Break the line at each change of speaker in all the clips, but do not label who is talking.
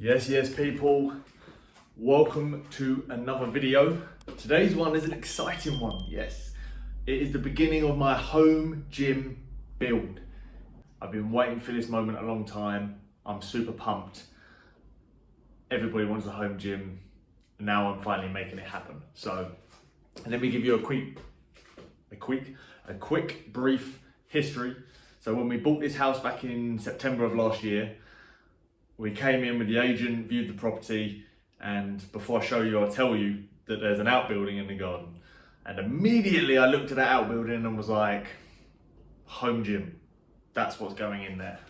Yes, people. Welcome to another video. Today's one is an exciting one. Yes, it is the beginning of my home gym build. I've been waiting for this moment a long time. I'm super pumped. Everybody wants a home gym. And now I'm finally making it happen. So let me give you a quick brief history. So when we bought this house back in September of last year, we came in with the agent, viewed the property, and before I show you, I'll tell you that there's an outbuilding in the garden. And immediately I looked at that outbuilding and was like, home gym, that's what's going in there.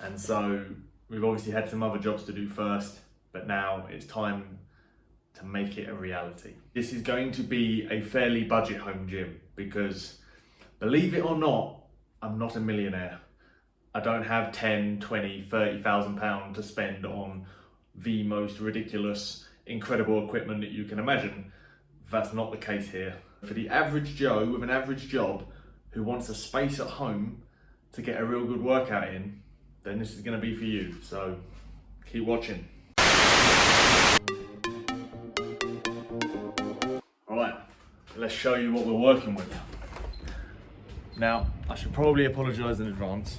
And so we've obviously had some other jobs to do first, but now it's time to make it a reality. This is going to be a fairly budget home gym because, believe it or not, I'm not a millionaire. I don't have 10, 20, 30,000 pounds to spend on the most ridiculous, incredible equipment that you can imagine. That's not the case here. For the average Joe with an average job who wants a space at home to get a real good workout in, then this is gonna be for you. So keep watching. All right, let's show you what we're working with. Now, I should probably apologize in advance,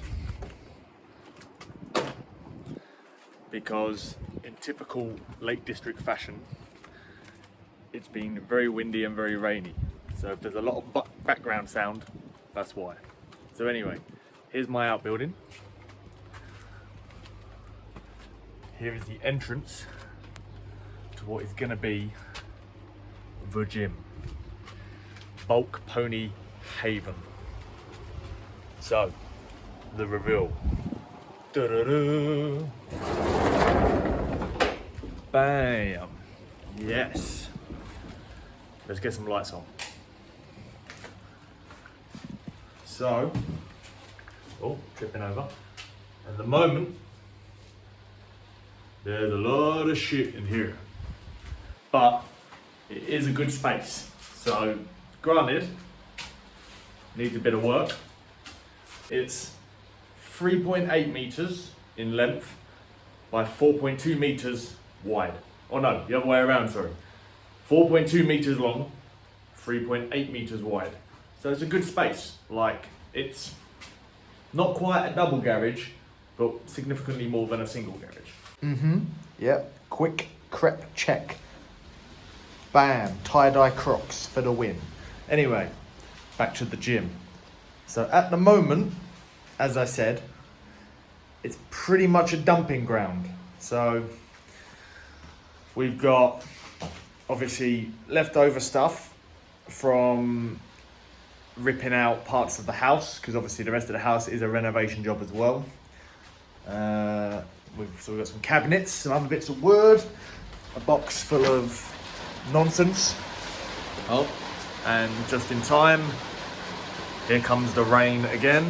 because in typical Lake District fashion, it's been very windy and very rainy. So if there's a lot of background sound, that's why. So anyway, here's my outbuilding. Here is the entrance to what is gonna be the gym. Bulk Pony Haven. So, the reveal. Da-da-da. Bam. Yes. Let's get some lights on. So, tripping over. At the moment, there's a lot of shit in here, but it is a good space. So, granted, needs a bit of work. It's 3.8 meters in length by 4.2 meters wide. Oh no, the other way around, sorry. 4.2 meters long, 3.8 meters wide. So it's a good space. Like, it's not quite a double garage, but significantly more than a single garage. Yep, quick crep check. Bam, tie-dye Crocs for the win. Anyway, back to the gym. So at the moment, as I said, it's pretty much a dumping ground. So we've got obviously leftover stuff from ripping out parts of the house, because obviously the rest of the house is a renovation job as well. We've got some cabinets, some other bits of wood, a box full of nonsense. Oh, and just in time, here comes the rain again.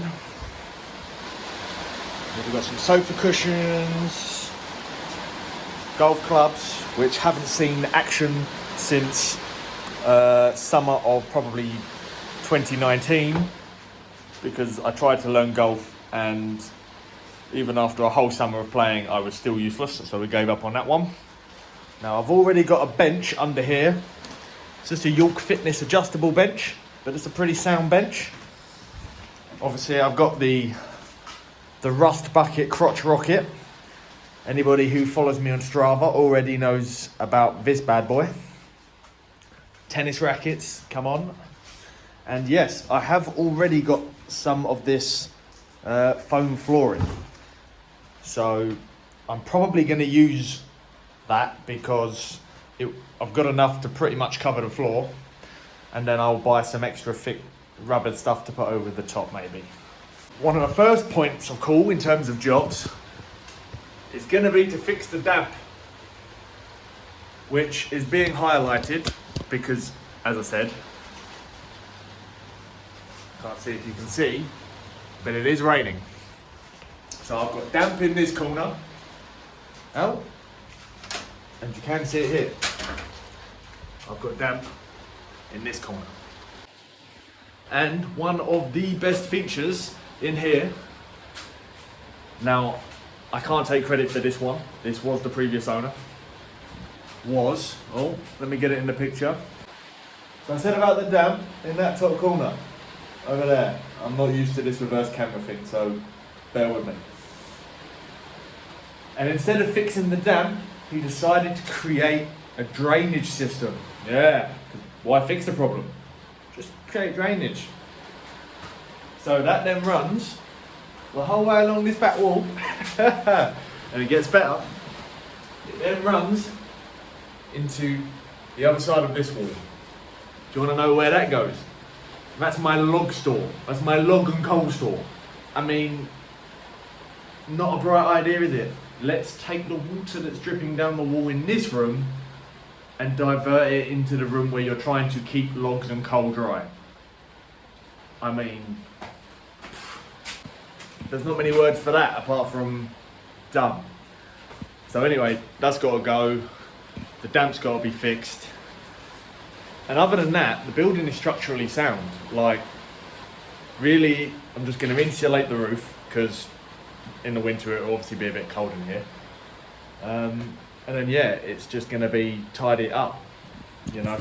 We've got some sofa cushions, golf clubs, which haven't seen action since summer of probably 2019, because I tried to learn golf and even after a whole summer of playing, I was still useless, so we gave up on that one. Now I've already got a bench under here. It's just a York Fitness adjustable bench, but it's a pretty sound bench. Obviously I've got the Rust Bucket Crotch Rocket. Anybody who follows me on Strava already knows about this bad boy. Tennis rackets, come on. And yes, I have already got some of this foam flooring. So I'm probably going to use that because I've got enough to pretty much cover the floor. And then I'll buy some extra thick rubber stuff to put over the top maybe. One of the first points of call in terms of jobs is going to be to fix the damp, which is being highlighted because, as I said, can't see if you can see, but it is raining. So I've got damp in this corner, and you can see it here. I've got damp in this corner. And one of the best features in here, now I can't take credit for this one. This was the previous owner. Oh, let me get it in the picture. So I said about the dam in that top corner, over there. I'm not used to this reverse camera thing, so bear with me. And instead of fixing the dam, he decided to create a drainage system. Yeah, 'cause why fix the problem? Just create drainage. So that then runs the whole way along this back wall, and it gets better. It then runs into the other side of this wall. Do you want to know where that goes? That's my log store. That's my log and coal store. I mean, not a bright idea, is it? Let's take the water that's dripping down the wall in this room and divert it into the room where you're trying to keep logs and coal dry. I mean, there's not many words for that apart from dumb. So anyway, that's got to go. The damp's got to be fixed. And other than that, the building is structurally sound. Like, really, I'm just going to insulate the roof because in the winter it'll obviously be a bit cold in here. And then yeah, it's just going to be tidy up, you know.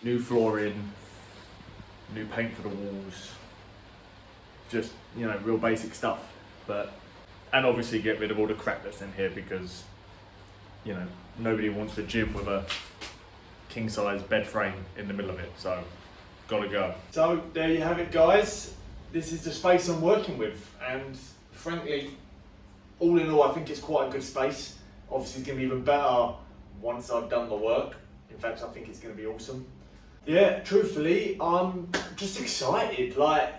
New flooring, new paint for the walls, just, you know, real basic stuff. And obviously get rid of all the crap that's in here because, you know, nobody wants a gym with a king size bed frame in the middle of it, so gotta go. So there you have it, guys. This is the space I'm working with, and frankly, all in all, I think it's quite a good space. Obviously it's gonna be even better once I've done the work. In fact, I think it's gonna be awesome. Yeah, truthfully, I'm just excited. Like,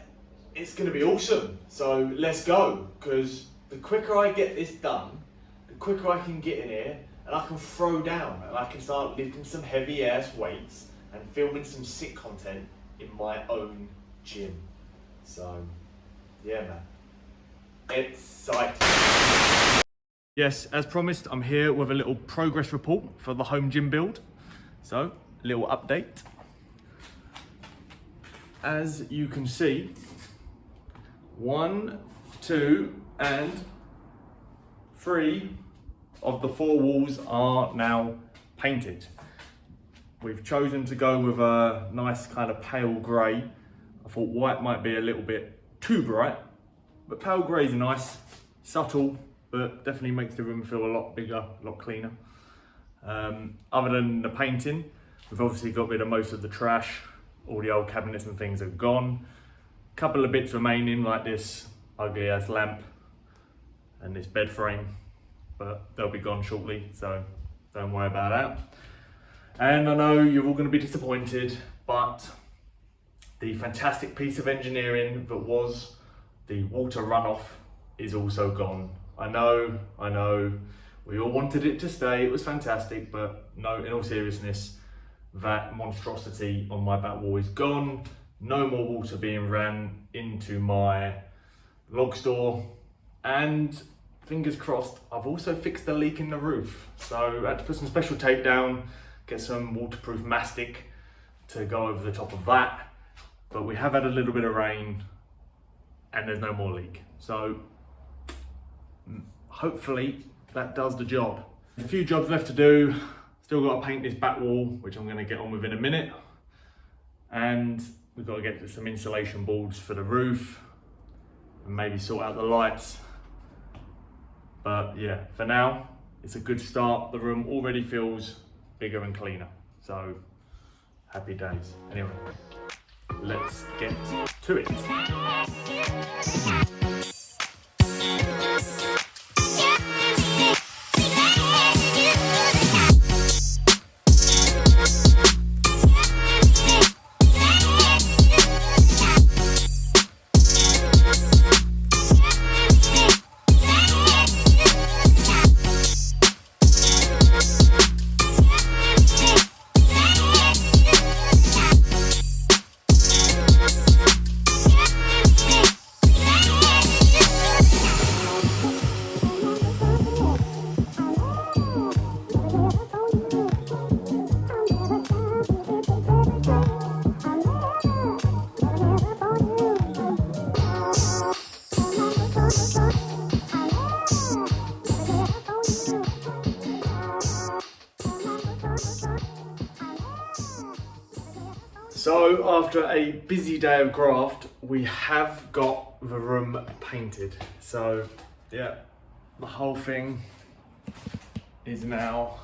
it's gonna be awesome. So let's go, because the quicker I get this done, the quicker I can get in here and I can throw down and I can start lifting some heavy ass weights and filming some sick content in my own gym. So, yeah, man. Exciting. Yes, as promised, I'm here with a little progress report for the home gym build. So, little update. As you can see, 1, 2, and 3 of the 4 walls are now painted. We've chosen to go with a nice kind of pale grey. I thought white might be a little bit too bright, but pale grey is nice, subtle, but definitely makes the room feel a lot bigger, a lot cleaner. Other than the painting, we've obviously got rid of most of the trash. All the old cabinets and things are gone. A couple of bits remaining, like this ugly ass lamp and this bed frame, but they'll be gone shortly, so don't worry about that. And I know you're all going to be disappointed, but the fantastic piece of engineering that was the water runoff is also gone. I know, we all wanted it to stay, it was fantastic, but no, in all seriousness, that monstrosity on my back wall is gone. No more water being ran into my log store, and fingers crossed, I've also fixed the leak in the roof. So I had to put some special tape down, get some waterproof mastic to go over the top of that. But we have had a little bit of rain and there's no more leak. So hopefully that does the job. There's a few jobs left to do. Still got to paint this back wall, which I'm going to get on with in a minute. And we've got to get some insulation boards for the roof and maybe sort out the lights. But yeah, for now, it's a good start. The room already feels bigger and cleaner. So happy days. Anyway, let's get to it. So after a busy day of graft, we have got the room painted. So yeah, the whole thing is now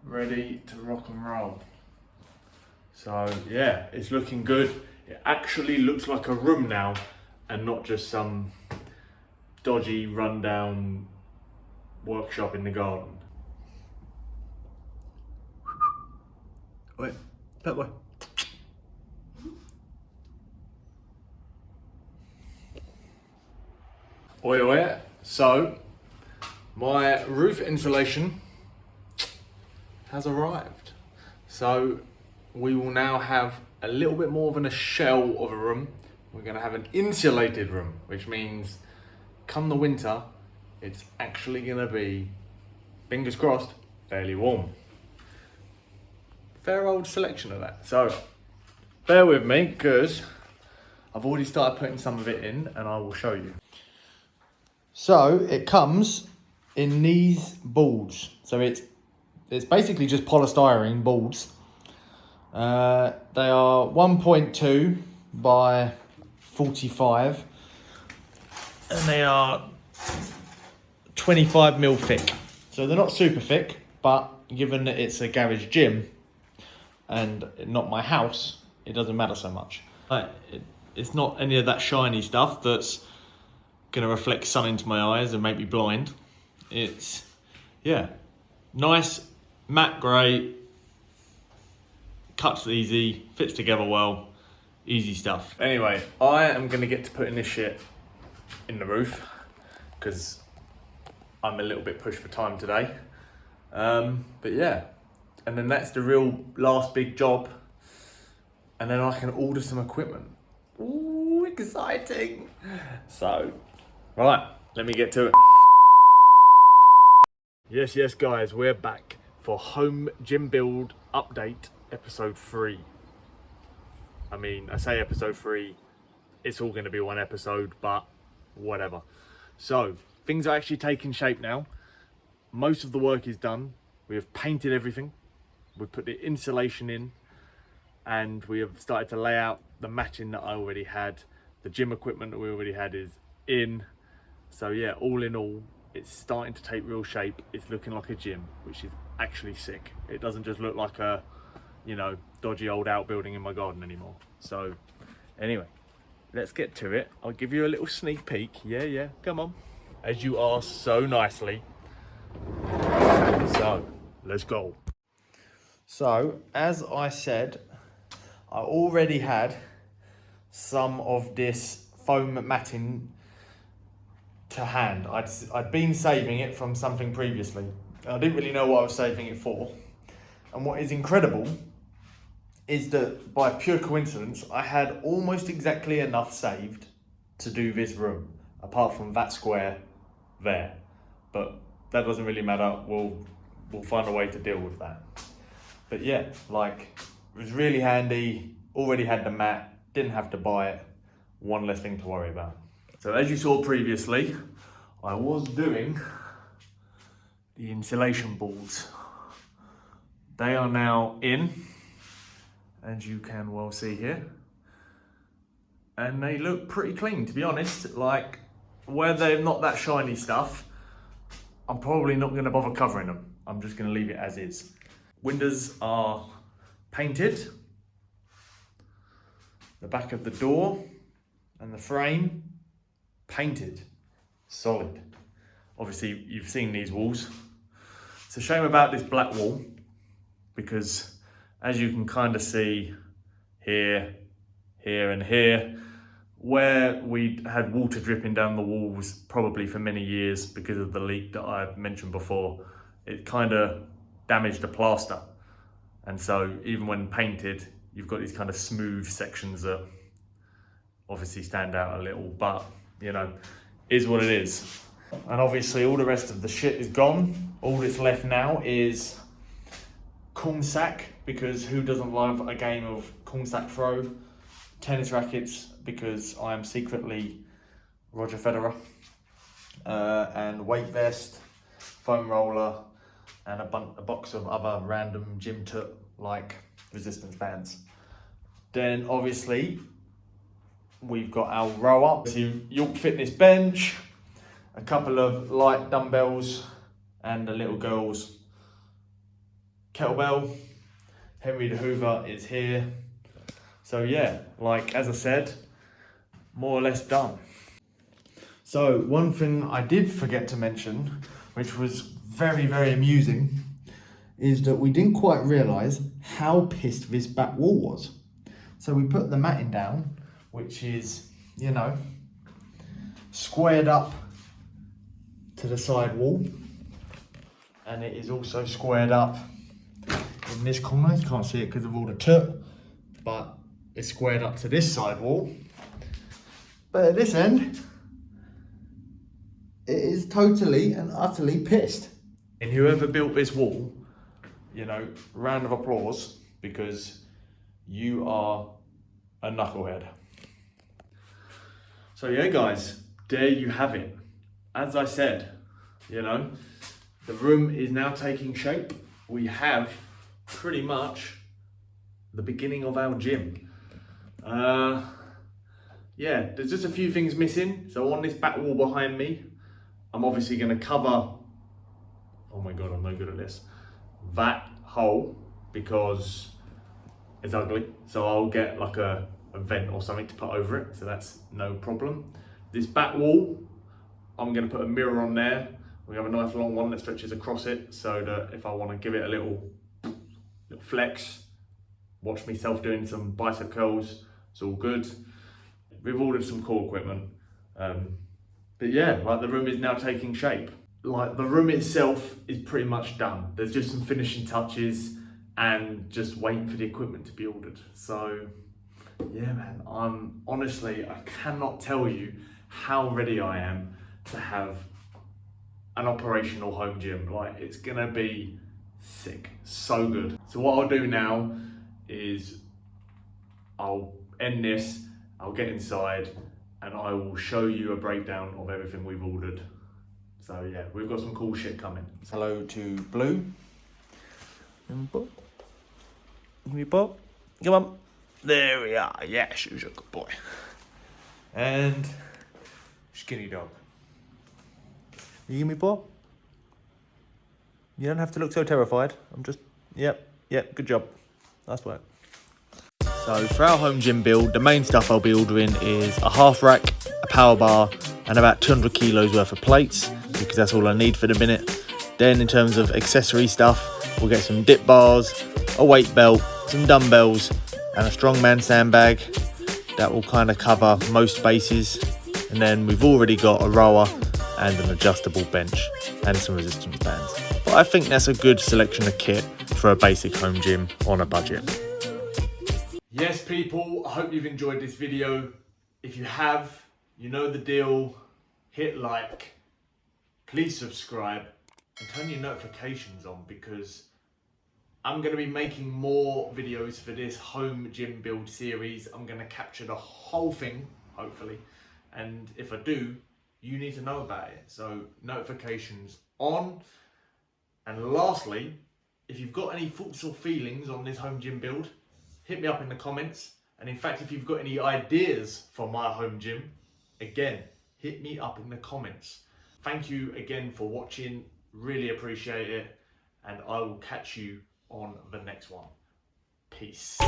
ready to rock and roll. So yeah, it's looking good. It actually looks like a room now and not just some dodgy rundown workshop in the garden. Wait, that way. Oi. So my roof insulation has arrived. So we will now have a little bit more than a shell of a room. We're gonna have an insulated room, which means come the winter, it's actually gonna be, fingers crossed, fairly warm. Fair old selection of that. So bear with me, because I've already started putting some of it in and I will show you. So it comes in these boards. So it's basically just polystyrene boards. They are 1.2 by 45 and they are 25mm thick. So they're not super thick, but given that it's a garage gym and not my house, it doesn't matter so much. It's not any of that shiny stuff that's gonna reflect sun into my eyes and make me blind. It's, yeah, nice matte grey, cuts easy, fits together well, easy stuff. Anyway, I am gonna get to putting this shit in the roof because I'm a little bit pushed for time today. But yeah, and then that's the real last big job. And then I can order some equipment. Ooh, exciting. So, right, let me get to it. Yes, guys, we're back for Home Gym Build Update episode 3. I mean, I say episode 3, it's all gonna be one episode, but whatever. So, things are actually taking shape now. Most of the work is done. We have painted everything. We've put the insulation in and we have started to lay out the matching that I already had. The gym equipment that we already had is in. So yeah, all in all, it's starting to take real shape. It's looking like a gym, which is actually sick. It doesn't just look like a, you know, dodgy old outbuilding in my garden anymore. So anyway, let's get to it. I'll give you a little sneak peek. Yeah, come on. As you asked so nicely. So let's go. So as I said, I already had some of this foam matting to hand. I'd been saving it from something previously. I didn't really know what I was saving it for. And what is incredible is that by pure coincidence, I had almost exactly enough saved to do this room, apart from that square there. But that doesn't really matter. We'll find a way to deal with that. But yeah, like, it was really handy. Already had the mat, didn't have to buy it. One less thing to worry about. So as you saw previously, I was doing the insulation boards. They are now in, as you can well see here. And they look pretty clean, to be honest. Like, where they're not that shiny stuff, I'm probably not gonna bother covering them. I'm just gonna leave it as is. Windows are painted. The back of the door and the frame, painted, solid. Obviously, you've seen these walls. It's a shame about this black wall because as you can kind of see here, here and here, where we had water dripping down the walls probably for many years because of the leak that I mentioned before, it kind of damaged the plaster. And so even when painted, you've got these kind of smooth sections that obviously stand out a little, but you know, is what it is. And obviously all the rest of the shit is gone. All that's left now is corn sack, because who doesn't love a game of corn sack throw? Tennis rackets, because I am secretly Roger Federer. And weight vest, foam roller, and a box of other random gym tut like resistance bands. Then obviously we've got our row up, so York Fitness bench, a couple of light dumbbells and a little girl's kettlebell. Henry the Hoover is here. So yeah, like as I said, more or less done. So one thing I did forget to mention, which was very, very amusing, is that we didn't quite realise how pissed this back wall was. So we put the matting down, which is, you know, squared up to the side wall. And it is also squared up in this corner. You can't see it because of all the dirt, but it's squared up to this side wall. But at this end, it is totally and utterly pissed. And whoever built this wall, you know, round of applause, because you are a knucklehead. So yeah, guys, there you have it. As I said, you know, the room is now taking shape. We have pretty much the beginning of our gym. Yeah, there's just a few things missing. So on this back wall behind me, I'm obviously going to cover, oh my God, I'm no good at this, that hole because it's ugly. So I'll get like a vent or something to put over it. So that's no problem. This back wall, I'm going to put a mirror on there. We have a nice long one that stretches across it so that if I want to give it a little flex, watch myself doing some bicep curls, it's all good. We've ordered some core equipment. But yeah, like the room is now taking shape. Like the room itself is pretty much done. There's just some finishing touches and just waiting for the equipment to be ordered. So yeah, man, honestly, I cannot tell you how ready I am to have an operational home gym. Like it's gonna be sick, so good. So what I'll do now is I'll end this, I'll get inside and I will show you a breakdown of everything we've ordered. So yeah, we've got some cool shit coming. Hello to Blue. And Bob. Give me Bob. Come on. There we are. Yeah, she was a good boy. And Skinny Dog. You give me Bob? You don't have to look so terrified. I'm just, yep, good job. Nice work. So for our home gym build, the main stuff I'll be ordering is a half rack, a power bar, and about 200 kilos worth of plates, because that's all I need for the minute. Then in terms of accessory stuff, we'll get some dip bars, a weight belt, some dumbbells, and a strongman sandbag. That will kind of cover most bases. And then we've already got a rower and an adjustable bench and some resistance bands. But I think that's a good selection of kit for a basic home gym on a budget. Yes, people, I hope you've enjoyed this video. If you have, you know the deal. Hit like, please subscribe, and turn your notifications on because I'm going to be making more videos for this home gym build series. I'm going to capture the whole thing, hopefully. And if I do, you need to know about it. So notifications on. And lastly, if you've got any thoughts or feelings on this home gym build, hit me up in the comments. And in fact, if you've got any ideas for my home gym, again, hit me up in the comments. Thank you again for watching. Really appreciate it. And I will catch you on the next one. Peace.